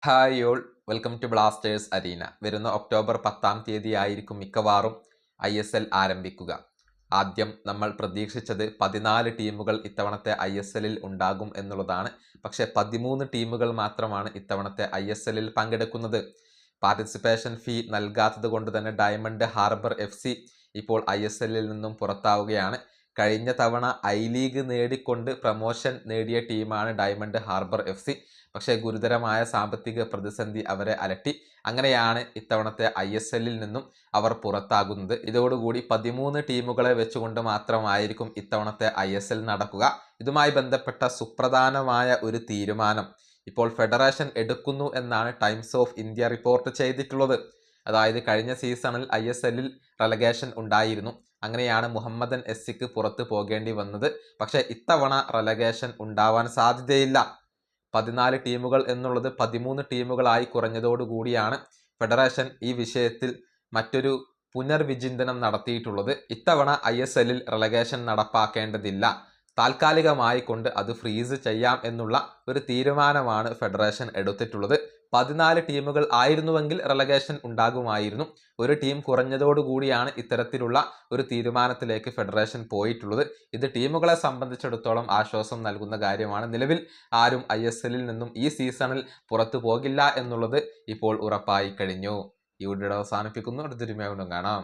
Hi all, welcome to blasters arena. വരുന്ന October 10-ാം തീയതി ആയിരിക്കും മിക്കവാറും ISL ആരംഭിക്കുക. ആദ്യം നമ്മൾ പ്രതീക്ഷിച്ചത് 14 ടീമുകൾ ഇത്തവണത്തെ ISLൽ ഉണ്ടാകും എന്നുള്ളതാണ്. പക്ഷേ 13 ടീമുകൾ മാത്രമാണ് ഇത്തവണത്തെ ISLൽ പങ്കെടുക്കുന്നത്. പാർട്ടിസിപ്പേഷൻ ഫീ നൽകാത്തത് കൊണ്ട് തന്നെ ഡയമണ്ട് ഹാർബർ FC ഇപ്പോൾ ISLൽ നിന്നും പുറത്താവുകയാണ്. കഴിഞ്ഞ തവണ ലീഗ് നേടിക്കൊണ്ട് പ്രമോഷൻ നേടിയ ടീമാണ് ഡയമണ്ട് ഹാർബർ FC. പക്ഷേ ഗുരുതരമായ സാമ്പത്തിക പ്രതിസന്ധി അവരെ അലട്ടി. അങ്ങനെയാണ് ഇത്തവണത്തെ ISLൽ നിന്നും അവർ പുറത്താകുന്നത്. ഇതോടുകൂടി 13 ടീമുകളെ വെച്ചുകൊണ്ട് മാത്രമായിരിക്കും ഇത്തവണത്തെ ISL നടക്കുക. ഇതുമായി ബന്ധപ്പെട്ട സുപ്രധാനമായ ഒരു തീരുമാനം ഇപ്പോൾ ഫെഡറേഷൻ എടുക്കുന്നു എന്നാണ് ടൈംസ് ഓഫ് ഇന്ത്യ റിപ്പോർട്ട് ചെയ്തിട്ടുള്ളത്. അതായത് കഴിഞ്ഞ സീസണിൽ ISLൽ റെലഗേഷൻ ഉണ്ടായിരുന്നു. അങ്ങനെയാണ് മുഹമ്മദൻ SCക്ക് പുറത്ത് പോകേണ്ടി വന്നത്. പക്ഷേ ഇത്തവണ റെലഗേഷൻ ഉണ്ടാവാൻ സാധ്യതയില്ല. 14 ടീമുകൾ എന്നുള്ളത് 13 ടീമുകളായി കുറഞ്ഞതോടുകൂടിയാണ് ഫെഡറേഷൻ ഈ വിഷയത്തിൽ മറ്റൊരു പുനർവിചിന്തനം നടത്തിയിട്ടുള്ളത്. ഇത്തവണ ISLൽ റെലഗേഷൻ നടപ്പാക്കേണ്ടതില്ല, താൽക്കാലികമായി കൊണ്ട് അത് ഫ്രീസ് ചെയ്യാം എന്നുള്ള ഒരു തീരുമാനമാണ് ഫെഡറേഷൻ എടുത്തിട്ടുള്ളത്. 14 ടീമുകൾ ആയിരുന്നുവെങ്കിൽ റെലഗേഷൻ ഉണ്ടാകുമായിരുന്നു. ഒരു ടീം കുറഞ്ഞതോടുകൂടിയാണ് ഇത്തരത്തിലുള്ള ഒരു തീരുമാനത്തിലേക്ക് ഫെഡറേഷൻ പോയിട്ടുള്ളത്. ഇത് ടീമുകളെ സംബന്ധിച്ചിടത്തോളം ആശ്വാസം നൽകുന്ന കാര്യമാണ്. നിലവിൽ ആരും ISLൽ നിന്നും ഈ സീസണിൽ പുറത്തു പോകില്ല എന്നുള്ളത് ഇപ്പോൾ ഉറപ്പായി കഴിഞ്ഞു. ഈ വീഡിയോ അവസാനിപ്പിക്കുന്നു. അടുത്തൊരു വീണ്ടും കാണാം.